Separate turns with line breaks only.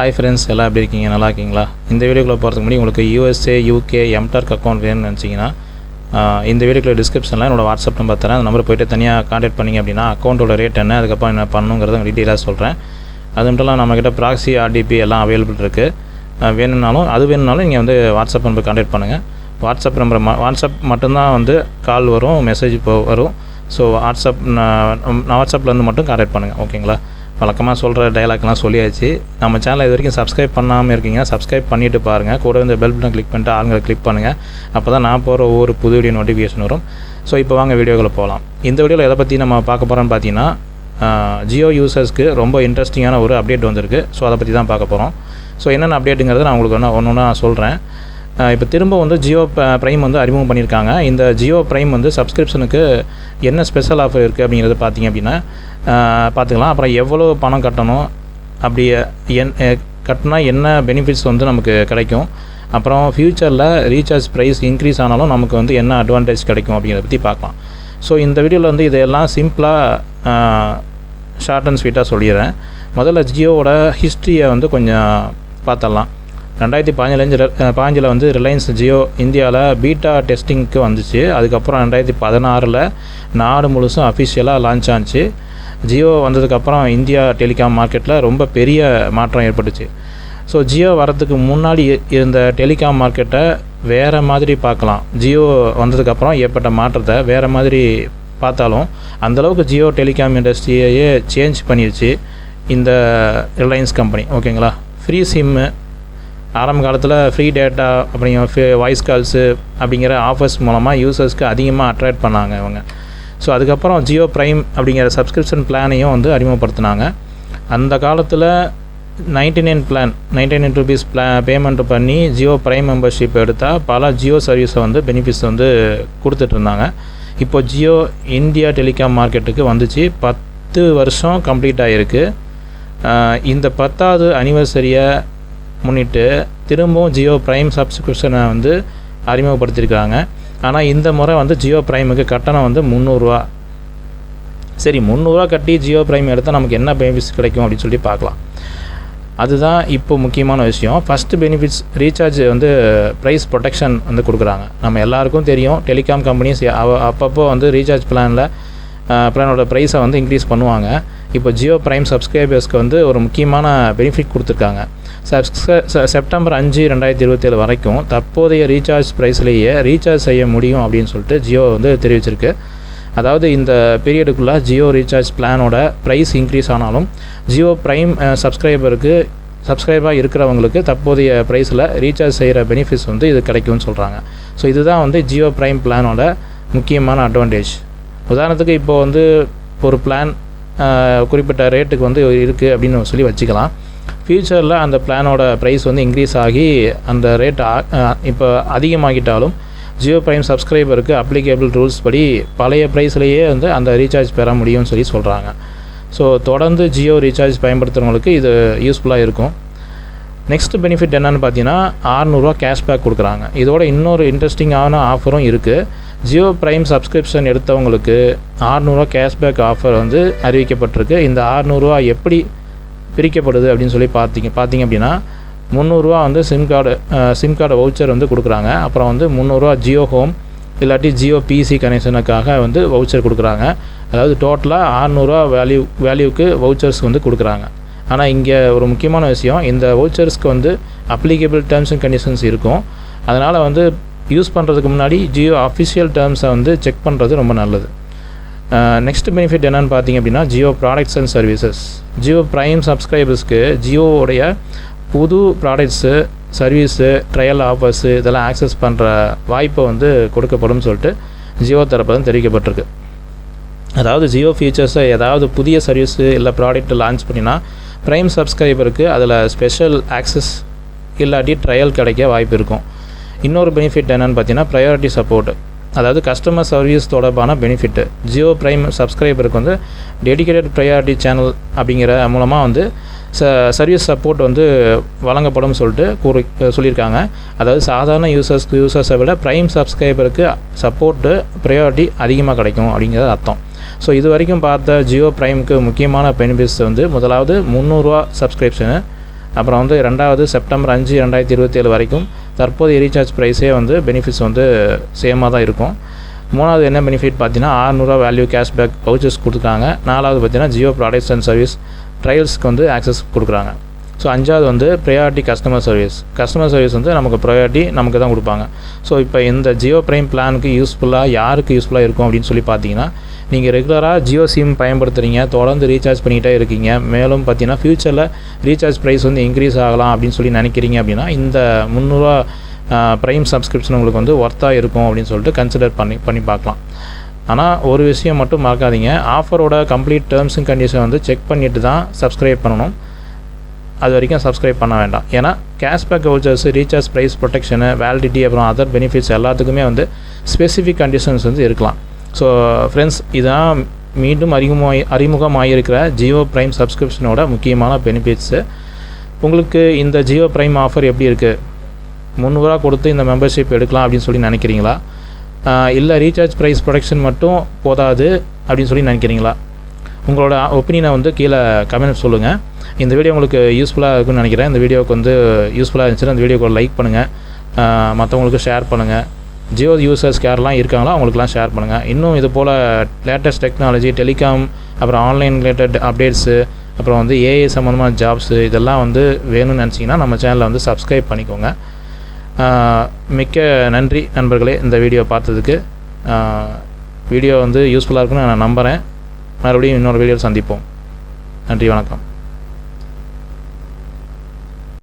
Hi friends, எல்லாம் எப்படி இருக்கீங்க? நல்லா இருக்கீங்களா? இந்த வீடியோக்குள்ளே போகிறதுக்கு முன்னாடி உங்களுக்கு USA, UK, MTurk அக்கௌண்ட் வேணும்னு நினச்சிங்கன்னா இந்த வீடியோக்குள்ள டிஸ்கிரிப்ஷனில் என்னோடய வாட்ஸ்அப் நம்பர் தரேன். அந்த நம்பர் போய்ட்டு தனியாக கான்டாக்ட் பண்ணிங்க அப்படின்னா அக்கௌண்ட்டோட ரேட் என்ன, அதுக்கப்புறம் என்ன பண்ணணுங்கிறத டீட்டெயிலாக சொல்கிறேன். அது மட்டும் இல்லாமல் நம்மக்கிட்ட ப்ராக்ஸி, RDP எல்லாம் அவைலபிள் இருக்குது. வேணும்னாலும் நீங்கள் வந்து வாட்ஸ்அப் நம்பர் கான்டாக்ட் பண்ணுங்கள். வாட்ஸ்அப் மட்டும்தான் கால் வரும், மெசேஜ் வரும். ஸோ வாட்ஸ்அப்லேருந்து மட்டும் கான்டாக்ட் பண்ணுங்கள், ஓகேங்களா? வழக்கமாக சொல்கிற டைலாக்லாம் சொல்லியாச்சு. நம்ம சேனலை இது வரைக்கும் சப்ஸ்கிரைப் பண்ணாமல் இருக்கீங்க, சப்ஸ்கிரைப் பண்ணிவிட்டு பாருங்கள். கூட இந்த பெல் பட்டன் கிளிக் பண்ணிட்டு ஆளுங்களை கிளிக் பண்ணுங்கள். அப்போ தான் நான் போகிற ஒவ்வொரு புது வீடியோ நோட்டிஃபிகேஷன் வரும். ஸோ இப்போ வாங்க வீடியோக்குள்ளே போகலாம். இந்த வீடியோவில் எதை பற்றி நம்ம பார்க்க போகிறோம்னு பார்த்தீங்கன்னா, ஜியோ யூசர்ஸ்க்கு ரொம்ப இன்ட்ரெஸ்டிங்கான ஒரு அப்டேட் வந்திருக்கு. ஸோ அதை பற்றி தான் பார்க்க போகிறோம். ஸோ என்னென்ன அப்டேட்டுங்கிறத நான் உங்களுக்கு ஒன்று சொல்கிறேன். இப்போ திரும்ப ஜியோ ப்ரைம் அறிமுகம் பண்ணியிருக்காங்க. இந்த ஜியோ ப்ரைம் சப்ஸ்கிரிப்ஷனுக்கு என்ன ஸ்பெஷல் ஆஃபர் இருக்குது அப்படிங்கிறத பார்த்தீங்க அப்படின்னா பார்த்துக்கலாம். அப்புறம் எவ்வளோ பணம் கட்டணும், அப்படி கட்டினா என்ன பெனிஃபிட்ஸ் நமக்கு கிடைக்கும், அப்புறம் ஃப்யூச்சரில் ரீசார்ஜ் ப்ரைஸ் இன்க்ரீஸ் ஆனாலும் நமக்கு என்ன அட்வான்டேஜ் கிடைக்கும் அப்படிங்கிறத பற்றி பார்க்கலாம். ஸோ இந்த வீடியோவில் இதெல்லாம் சிம்பிளாக ஷார்ட் அண்ட் ஸ்வீட்டாக சொல்லிடுறேன். முதல்ல ஜியோவோட ஹிஸ்ட்ரியை கொஞ்சம் பார்த்துடலாம். 2015 ரிலையன்ஸ் ஜியோ இந்தியாவில் பீட்டா டெஸ்டிங்க்கு வந்துச்சு. அதுக்கப்புறம் 2016 நாடு முழுசும் அஃபிஷியலாக லான்ச் ஆச்சு. ஜியோ வந்ததுக்கப்புறம் இந்தியா டெலிகாம் மார்க்கெட்டில் ரொம்ப பெரிய மாற்றம் ஏற்பட்டுச்சு. ஸோ ஜியோ வரதுக்கு முன்னாடி இருந்த டெலிகாம் மார்க்கெட்டை வேறு மாதிரி பார்க்கலாம். ஜியோ வந்ததுக்கப்புறம் ஏற்பட்ட மாற்றத்தை வேறு மாதிரி பார்த்தாலும் அந்தளவுக்கு ஜியோ டெலிகாம் இண்டஸ்ட்ரியையே சேஞ்ச் பண்ணிடுச்சு இந்த ரிலையன்ஸ் கம்பெனி, ஓகேங்களா? ஃப்ரீ சிம்மு, ஆரம்ப காலத்தில் ஃப்ரீ டேட்டா அப்படிங்கிற வாய்ஸ் கால்ஸு அப்படிங்கிற ஆஃபர்ஸ் மூலமாக யூசர்ஸ்க்கு அதிகமாக அட்ராக்ட் பண்ணாங்க இவங்க. ஸோ அதுக்கப்புறம் ஜியோ ப்ரைம் அப்படிங்கிற சப்ஸ்கிரிப்ஷன் பிளானையும் அறிமுகப்படுத்தினாங்க. அந்த காலத்தில் 99 ருபீஸ் பேமெண்ட் பண்ணி ஜியோ ப்ரைம் மெம்பர்ஷிப் எடுத்தால் பல ஜியோ சர்வீஸை பெனிஃபிட்ஸ் கொடுத்துட்ருந்தாங்க. இப்போ ஜியோ இந்தியா டெலிகாம் மார்க்கெட்டுக்கு 10 வருஷம் கம்ப்ளீட் ஆகிருக்கு. இந்த 10வது அனிவர்சரியை முன்னிட்டு திரும்பவும் ஜியோ ப்ரைம் சப்ஸ்கிரிப்ஷனை அறிமுகப்படுத்தியிருக்காங்க. ஆனால் இந்த முறை ஜியோ ப்ரைமுக்கு கட்டணம் 300 ரூபா. சரி, 300 ரூபா கட்டி ஜியோ ப்ரைம் எடுத்தால் நமக்கு என்ன பெனிஃபிட்ஸ் கிடைக்கும் அப்படின்னு சொல்லி பார்க்கலாம். அதுதான் இப்போ முக்கியமான விஷயம். First benefits, recharge price protection கொடுக்குறாங்க. நம்ம எல்லாருக்கும் தெரியும், டெலிகாம் கம்பெனிஸ் அப்பப்போ ரீசார்ஜ் பிளானோட ப்ரைஸை இன்க்ரீஸ் பண்ணுவாங்க. இப்போ ஜியோ ப்ரைம் சப்ஸ்கிரைபர்ஸ்க்கு ஒரு முக்கியமான பெனிஃபிட் கொடுத்துருக்காங்க. செப்டம்பர் 5, 2027 வரைக்கும் தற்போதைய ரீசார்ஜ் ப்ரைஸ்லேயே ரீசார்ஜ் செய்ய முடியும் அப்படின்னு சொல்லிட்டு ஜியோ தெரிவிச்சிருக்கு. அதாவது இந்த பீரியடுக்குள்ளே ஜியோ ரீசார்ஜ் பிளானோட ப்ரைஸ் இன்க்ரீஸ் ஆனாலும் ஜியோ ப்ரைம் சப்ஸ்கிரைபாக இருக்கிறவங்களுக்கு தற்போதைய ப்ரைஸில் ரீசார்ஜ் செய்கிற பெனிஃபிட்ஸ் இது கிடைக்கும்னு சொல்கிறாங்க. ஸோ இதுதான் ஜியோ ப்ரைம் பிளானோட முக்கியமான அட்வான்டேஜ். உதாரணத்துக்கு இப்போது ஒரு பிளான் குறிப்பிட்ட ரேட்டுக்கு இருக்குது அப்படின்னு சொல்லி வச்சுக்கலாம். ஃப்யூச்சரில் அந்த பிளானோட ப்ரைஸ் இன்க்ரீஸ் ஆகி அந்த ரேட் இப்போ அதிகமாகிட்டாலும் ஜியோ ப்ரைம் சப்ஸ்கிரைபருக்கு அப்ளிகேபிள் ரூல்ஸ் படி பழைய ப்ரைஸ்லேயே அந்த ரீசார்ஜ் பெற முடியும்னு சொல்லி சொல்கிறாங்க. ஸோ தொடர்ந்து ஜியோ ரீசார்ஜ் பயன்படுத்துகிறவங்களுக்கு இது யூஸ்ஃபுல்லாக இருக்கும். நெக்ஸ்ட் பெனிஃபிட் என்னென்னு பார்த்தீங்கன்னா, 600 ரூபா கேஷ்பேக் கொடுக்குறாங்க. இதோட இன்னொரு இன்ட்ரெஸ்டிங்கான ஆஃபரும் இருக்குது. ஜியோ ப்ரைம் சப்ஸ்கிரிப்ஷன் எடுத்தவங்களுக்கு 600 ரூபா கேஷ்பேக் ஆஃபர் அறிவிக்கப்பட்டிருக்கு. இந்த 600 ரூபா எப்படி பிரிக்கப்படுது அப்படின்னு சொல்லி பார்த்தீங்க அப்படின்னா, 300 ரூபா சிம் கார்டு வவுச்சர் கொடுக்குறாங்க. அப்புறம் 300 ரூபா ஜியோ ஹோம் இல்லாட்டி ஜியோ பிசி கனெக்ஷனுக்காக வவுச்சர் கொடுக்குறாங்க. அதாவது டோட்டலாக 600 ரூபா வேல்யூக்கு வவுச்சர்ஸ் கொடுக்குறாங்க. ஆனால் இங்கே ஒரு முக்கியமான விஷயம், இந்த வவுச்சர்ஸ்க்கு அப்ளிகேபிள் டேர்ம்ஸ் அண்ட் கண்டிஷன்ஸ் இருக்கும். அதனால் யூஸ் பண்ணுறதுக்கு முன்னாடி ஜியோ அஃபிஷியல் டேர்ம்ஸை செக் பண்ணுறது ரொம்ப நல்லது. நெக்ஸ்ட் பெனிஃபிட் என்னென்னு பார்த்தீங்க அப்படின்னா, Jio products and services. Jio prime சப்ஸ்கிரைபர்ஸ்க்கு ஜியோவுடைய புது ப்ராடக்ட்ஸு, சர்வீஸு, ட்ரையல் ஆஃபர்ஸு இதெல்லாம் ஆக்சஸ் பண்ணுற வாய்ப்பை கொடுக்கப்படும் சொல்லிட்டு ஜியோ தரப்பு தெரிவிக்கப்பட்டிருக்கு. அதாவது ஜியோ ஃபியூச்சர்ஸை ஏதாவது புதிய சர்வீஸு இல்லை ப்ராடக்ட் லான்ச் பண்ணினா ப்ரைம் சப்ஸ்கிரைபருக்கு அதில் ஸ்பெஷல் ஆக்சஸ் இல்லாட்டி ட்ரையல் கிடைக்க வாய்ப்பு இருக்கும். இன்னொரு பெனிஃபிட் என்னென்னு பார்த்தீங்கன்னா, ப்ரையாரிட்டி சப்போர்ட். அதாவது கஸ்டமர் சர்வீஸ் தொடர்பான பெனிஃபிட்டு. ஜியோ ப்ரைம் சப்ஸ்கிரைபருக்கு டெடிகேட்டட் ப்ரையாரிட்டி சேனல் அப்படிங்கிற மூலமாக சர்வீஸ் சப்போர்ட் வழங்கப்படும் சொல்லிட்டு சொல்லியிருக்காங்க. அதாவது சாதாரண யூசர்ஸை விட ப்ரைம் சப்ஸ்கிரைபருக்கு சப்போர்ட்டு ப்ரையாரிட்டி அதிகமாக கிடைக்கும் அப்படிங்கிறது அர்த்தம். ஸோ இது வரைக்கும் பார்த்த ஜியோ ப்ரைமுக்கு முக்கியமான பெனிஃபிட்ஸ் முதலாவது 300 ரூபா சப்ஸ்கிரிப்ஷனு, அப்புறம் வந்து 2வது செப்டம்பர் 5, 2027 வரைக்கும் தற்போதைய ரீசார்ஜ் ப்ரைஸே வந்து பெனிஃபிட்ஸ் வந்து சேமாக தான் இருக்கும். 3வது என்ன பெனிஃபிட் பார்த்தீங்கன்னா ₹600 வேல்யூ கேஷ்பேக் வவுச்சர்ஸ் கொடுத்துருக்காங்க. 4வது பார்த்தீங்கன்னா ஜியோ ப்ராடக்ட்ஸ் அண்ட் சர்வீஸ் ட்ரையல்ஸ்க்கு வந்து ஆக்சஸ் கொடுக்குறாங்க. ஸோ 5வது வந்து ப்ரையாரிட்டி கஸ்டமர் சர்வீஸ் வந்து நமக்கு ப்ரையாரிட்டி நமக்கு தான் கொடுப்பாங்க. ஸோ இப்போ இந்த ஜியோ பிரைம் பிளானுக்கு யாருக்கு யூஸ்ஃபுல்லாக இருக்கும் அப்படின்னு சொல்லி பார்த்தீங்கன்னா, நீங்கள் ரெகுலராக ஜியோ சிம் பயன்படுத்துகிறீங்க, தொடர்ந்து ரீசார்ஜ் பண்ணிகிட்டே இருக்கீங்க, மேலும் பார்த்தீங்கன்னா ஃப்யூச்சரில் ரீசார்ஜ் ப்ரைஸ் வந்து இன்க்ரீஸ் ஆகலாம் அப்படின்னு சொல்லி நினைக்கிறீங்க அப்படின்னா இந்த ₹300 ப்ரைம் சப்ஸ்கிரிப்ஷன் உங்களுக்கு வந்து ஒர்த்தாக இருக்கும் அப்படின்னு சொல்லிட்டு கன்சிடர் பண்ணி பார்க்கலாம். ஆனால் ஒரு விஷயம் மட்டும் மறக்காதீங்க, ஆஃபரோட கம்ப்ளீட் டேர்ம்ஸ் அண்ட் கண்டிஷன் வந்து செக் பண்ணிவிட்டு தான் சப்ஸ்கிரைப் பண்ணணும். அது வரைக்கும் சப்ஸ்கிரைப் பண்ண வேண்டாம். ஏன்னா cashback vouchers, recharge price protection, validity, அப்புறம் அதர் பெனிஃபிட்ஸ் எல்லாத்துக்குமே வந்து ஸ்பெசிஃபிக் கண்டிஷன்ஸ் வந்து இருக்கலாம். ஸோ ஃப்ரெண்ட்ஸ், இதுதான் மீண்டும் அறிமுகமாகிருக்கிற ஜியோ பிரைம் சப்ஸ்கிரிப்ஷனோட முக்கியமான பெனிஃபிட்ஸு. உங்களுக்கு இந்த ஜியோ பிரைம் ஆஃபர் எப்படி இருக்குது? ₹300 கொடுத்து இந்த மெம்பர்ஷிப் எடுக்கலாம் அப்படின்னு சொல்லி நினைக்கிறீங்களா? இல்லை ரீசார்ஜ் ப்ரைஸ் ப்ரொடெக்ஷன் மட்டும் போதாது அப்படின்னு சொல்லி நினைக்கிறீங்களா? உங்களோட ஒப்பீனியனை வந்து கீழே கமெண்ட் சொல்லுங்கள். இந்த வீடியோ உங்களுக்கு யூஸ்ஃபுல்லாக இருக்குன்னு நினைக்கிறேன். இந்த வீடியோவுக்கு வந்து யூஸ்ஃபுல்லாக இருந்துச்சுன்னா இந்த வீடியோக்கு லைக் பண்ணுங்கள், மற்றவங்களுக்கு ஷேர் பண்ணுங்கள். ஜியோ யூசர்ஸ் யாரெல்லாம் இருக்காங்களோ அவங்களுக்குலாம் ஷேர் பண்ணுங்கள். இன்னும் இது போல் லேட்டஸ்ட் டெக்னாலஜி, டெலிகாம், அப்புறம் ஆன்லைன் ரிலேட்டட் அப்டேட்ஸு, அப்புறம் வந்து ஏஐ சம்மந்தமான ஜாப்ஸு இதெல்லாம் வந்து வேணும்னு நினச்சிங்கன்னா நம்ம சேனலை வந்து சப்ஸ்கிரைப் பண்ணிக்கோங்க. மிக்க நன்றி நண்பர்களே, இந்த வீடியோ பார்த்ததுக்கு. வீடியோ வந்து யூஸ்ஃபுல்லாக இருக்குன்னு நான் நம்புகிறேன். மறுபடியும் இன்னொரு வீடியோவில் சந்திப்போம். நன்றி, வணக்கம்.